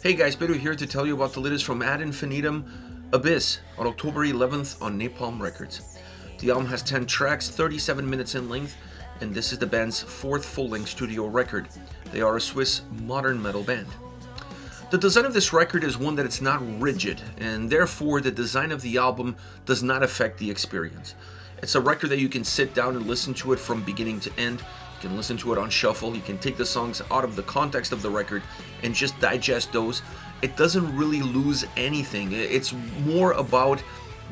Hey guys, Pedro here to tell you about the latest from Infinitum, Abyss, on October 11th on Napalm Records. The album has 10 tracks, 37 minutes in length, and this is the band's fourth full-length studio record. They are a Swiss modern metal band. The design of this record is one that it's not rigid, and therefore the design of the album does not affect the experience. It's a record that you can sit down and listen to it from beginning to end. You can listen to it on shuffle, you can take the songs out of the context of the record and just digest those. It doesn't really lose anything. It's more about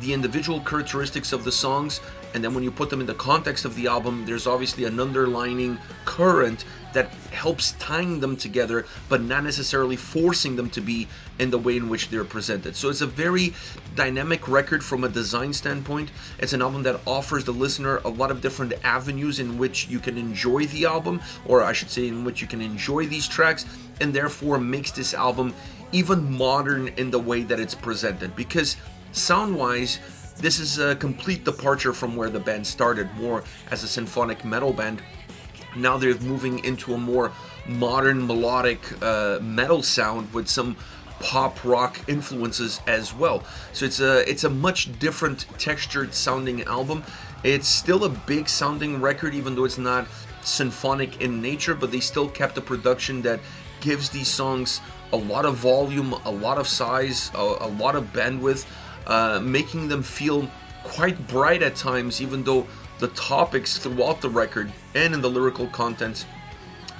the individual characteristics of the songs, and then when you put them in the context of the album, there's obviously an underlining current that helps tying them together, but not necessarily forcing them to be in the way in which they're presented. So it's a very dynamic record from a design standpoint. It's an album that offers the listener a lot of different avenues in which you can enjoy the album, or I should say in which you can enjoy these tracks, and therefore makes this album even modern in the way that it's presented, because sound-wise, this is a complete departure from where the band started, more as a symphonic metal band. Now they're moving into a more modern melodic metal sound with some pop rock influences as well. So it's a much different textured sounding album. It's still a big sounding record, even though it's not symphonic in nature, but they still kept a production that gives these songs a lot of volume, a lot of size, a lot of bandwidth, making them feel quite bright at times, even though the topics throughout the record and in the lyrical content,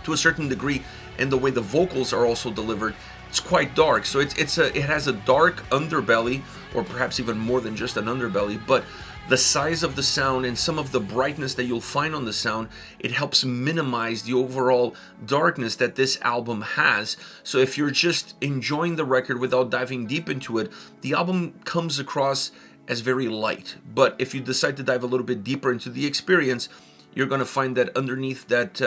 to a certain degree, and the way the vocals are also delivered, it's quite dark. So it has a dark underbelly, or perhaps even more than just an underbelly, but the size of the sound and some of the brightness that you'll find on the sound, it helps minimize the overall darkness that this album has. So if you're just enjoying the record without diving deep into it, the album comes across as very light. But if you decide to dive a little bit deeper into the experience, you're going to find that underneath that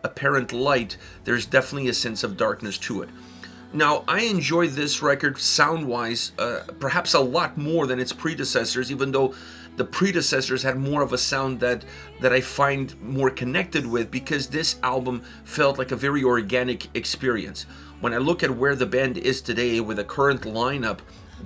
apparent light, there's definitely a sense of darkness to it. Now, I enjoy this record sound-wise perhaps a lot more than its predecessors, even though the predecessors had more of a sound that I find more connected with, because this album felt like a very organic experience. When I look at where the band is today with the current lineup,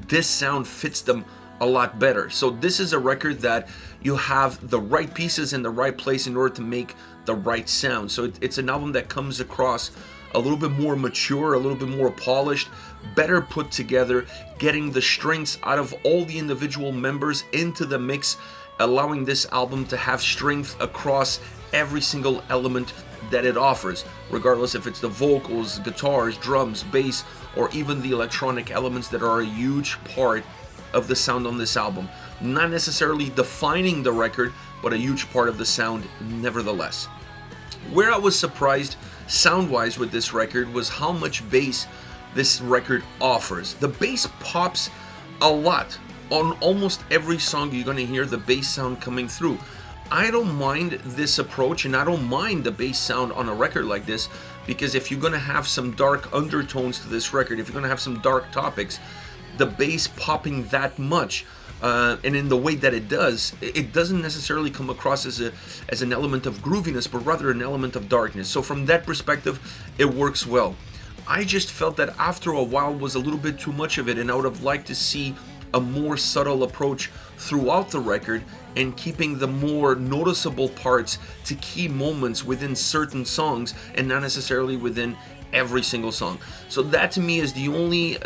this sound fits them a lot better. So this is a record that you have the right pieces in the right place in order to make the right sound. So it's an album that comes across a little bit more mature, a little bit more polished, better put together, getting the strengths out of all the individual members into the mix, allowing this album to have strength across every single element that it offers, regardless if it's the vocals, guitars, drums, bass, or even the electronic elements that are a huge part of the sound on this album. Not necessarily defining the record, but a huge part of the sound nevertheless. Where I was surprised sound-wise with this record was how much bass this record offers. The bass pops a lot. On almost every song you're going to hear the bass sound coming through. I don't mind this approach, and I don't mind the bass sound on a record like this, because if you're going to have some dark undertones to this record, if you're going to have some dark topics, the bass popping that much, and in the way that it does, it doesn't necessarily come across as an element of grooviness, but rather an element of darkness. So from that perspective, it works well. I just felt that after a while was a little bit too much of it, and I would have liked to see a more subtle approach throughout the record, and keeping the more noticeable parts to key moments within certain songs, and not necessarily within every single song. So that to me is the only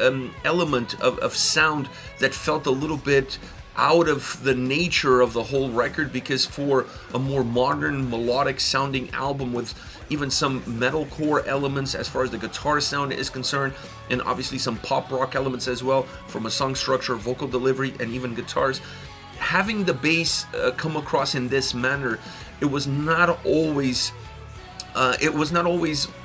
element of sound that felt a little bit out of the nature of the whole record, because for a more modern melodic sounding album with even some metalcore elements as far as the guitar sound is concerned, and obviously some pop rock elements as well from a song structure, vocal delivery, and even guitars, having the bass come across in this manner, it was not always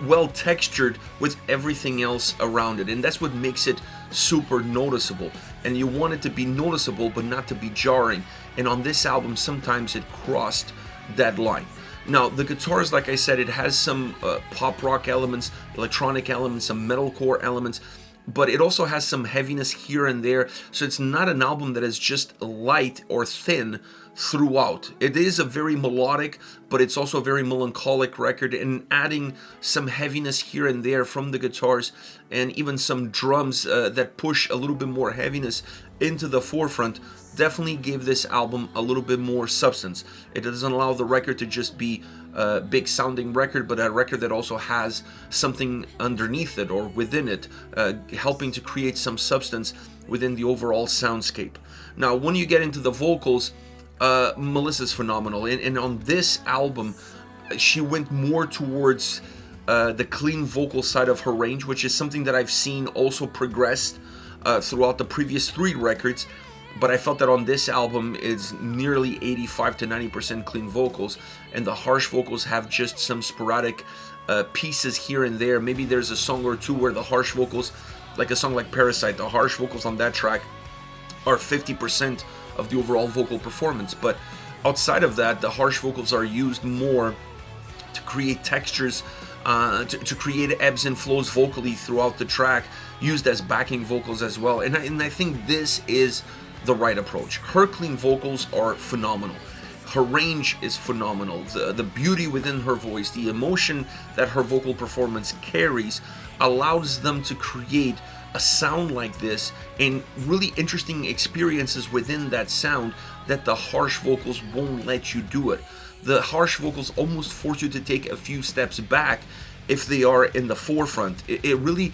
well textured with everything else around it, and that's what makes it super noticeable. And you want it to be noticeable but not to be jarring, and on this album sometimes it crossed that line. Now the guitars, like I said, it has some pop rock elements, electronic elements, some metalcore elements, but it also has some heaviness here and there. So it's not an album that is just light or thin throughout. It is a very melodic, but it's also a very melancholic record, and adding some heaviness here and there from the guitars and even some drums that push a little bit more heaviness into the forefront definitely gave this album a little bit more substance. It doesn't allow the record to just be a big sounding record, but a record that also has something underneath it or within it, helping to create some substance within the overall soundscape. Now, when you get into the vocals, Melissa's phenomenal, and on this album she went more towards the clean vocal side of her range, which is something that I've seen also progressed throughout the previous 3 records, but I felt that on this album it's nearly 85 to 90% clean vocals, and the harsh vocals have just some sporadic pieces here and there. Maybe there's a song or two where the harsh vocals, like a song like Parasite, the harsh vocals on that track are 50% of the overall vocal performance, but outside of that, the harsh vocals are used more to create textures, to create ebbs and flows vocally throughout the track, used as backing vocals as well. And I think this is the right approach. Her clean vocals are phenomenal. Her range is phenomenal. The beauty within her voice, the emotion that her vocal performance carries, allows them to create a sound like this and really interesting experiences within that sound that the harsh vocals won't let you do it. The harsh vocals almost force you to take a few steps back if they are in the forefront. It really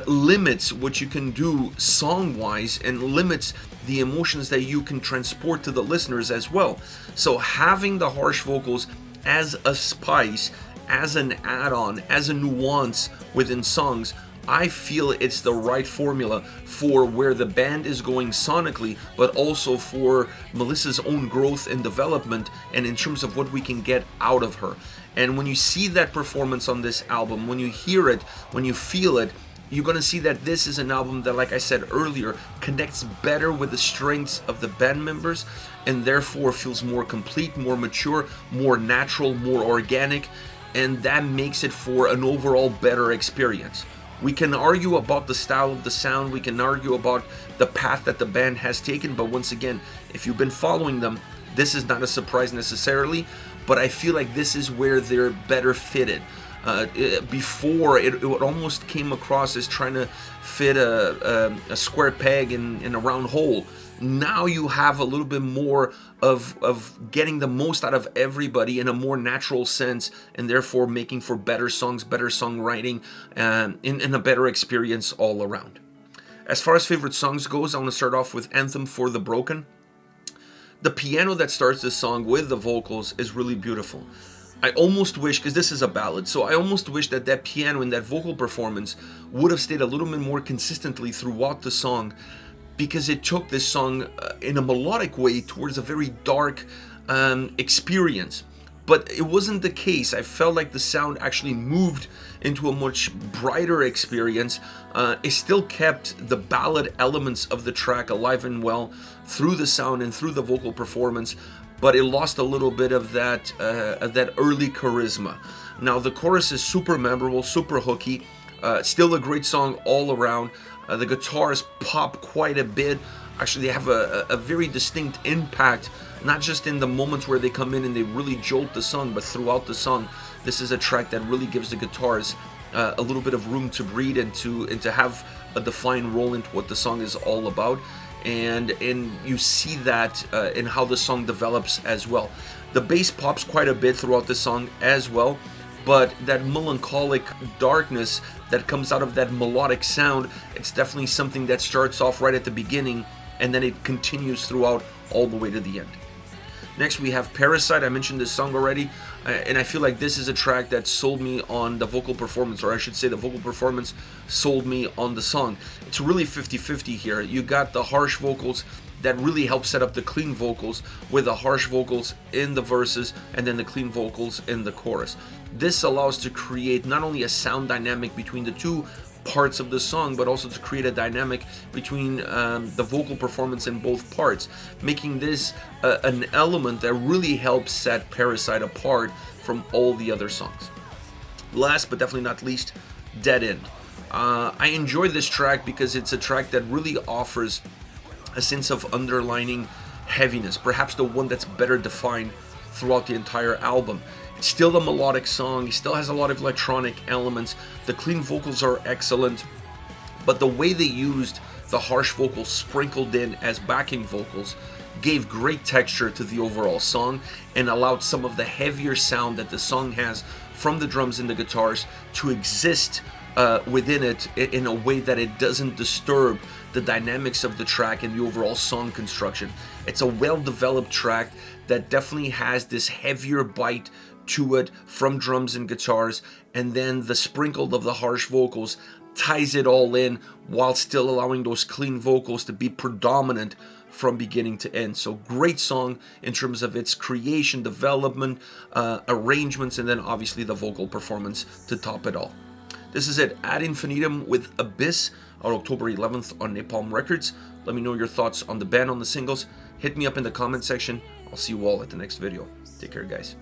limits what you can do song-wise and limits the emotions that you can transport to the listeners as well. So having the harsh vocals as a spice, as an add-on, as a nuance within songs, I feel it's the right formula for where the band is going sonically, but also for Melissa's own growth and development, and in terms of what we can get out of her. And when you see that performance on this album, when you hear it, when you feel it, you're going to see that this is an album that, like I said earlier, connects better with the strengths of the band members, and therefore feels more complete, more mature, more natural, more organic, and that makes it for an overall better experience. We can argue about the style of the sound, we can argue about the path that the band has taken, but once again, if you've been following them, this is not a surprise necessarily, but I feel like this is where they're better fitted. Before, it almost came across as trying to fit a square peg in a round hole. Now you have a little bit more of getting the most out of everybody in a more natural sense, and therefore making for better songs, better songwriting, in a better experience all around. As far as favorite songs goes, I want to start off with Anthem for the Broken. The piano that starts this song with the vocals is really beautiful. I almost wish, because this is a ballad, so I almost wish that that piano and that vocal performance would have stayed a little bit more consistently throughout the song, because it took this song in a melodic way towards a very dark experience. But it wasn't the case. I felt like the sound actually moved into a much brighter experience. It still kept the ballad elements of the track alive and well through the sound and through the vocal performance, but it lost a little bit of that early charisma. Now the chorus is super memorable, super hooky, still a great song all around. The guitars pop quite a bit. Actually, they have a very distinct impact, not just in the moments where they come in and they really jolt the song, but throughout the song. This is a track that really gives the guitars a little bit of room to breathe and to have a defined role into what the song is all about. And you see that in how the song develops as well. The bass pops quite a bit throughout the song as well, but that melancholic darkness that comes out of that melodic sound, it's definitely something that starts off right at the beginning and then it continues throughout all the way to the end. Next we have Parasite. I mentioned this song already, and I feel like this is a track that sold me on the vocal performance, or I should say the vocal performance sold me on the song. It's really 50-50 here. You got the harsh vocals that really help set up the clean vocals, with the harsh vocals in the verses and then the clean vocals in the chorus. This allows to create not only a sound dynamic between the two parts of the song, but also to create a dynamic between the vocal performance in both parts, making this an element that really helps set Parasite apart from all the other songs. Last but definitely not least, Dead End. I enjoy this track because it's a track that really offers a sense of underlining heaviness, perhaps the one that's better defined throughout the entire album. It's still a melodic song, he still has a lot of electronic elements, the clean vocals are excellent, but the way they used the harsh vocals sprinkled in as backing vocals gave great texture to the overall song and allowed some of the heavier sound that the song has from the drums and the guitars to exist within it in a way that it doesn't disturb the dynamics of the track and the overall song construction. It's a well-developed track that definitely has this heavier bite to it from drums and guitars, and then the sprinkle of the harsh vocals ties it all in while still allowing those clean vocals to be predominant from beginning to end. So great song in terms of its creation, development, arrangements, and then obviously the vocal performance to top it all. This is it, Ad Infinitum with Abyss, on October 11th on Napalm Records. Let me know your thoughts on the band, on the singles. Hit me up in the comment section. I'll see you all at the next video. Take care, guys.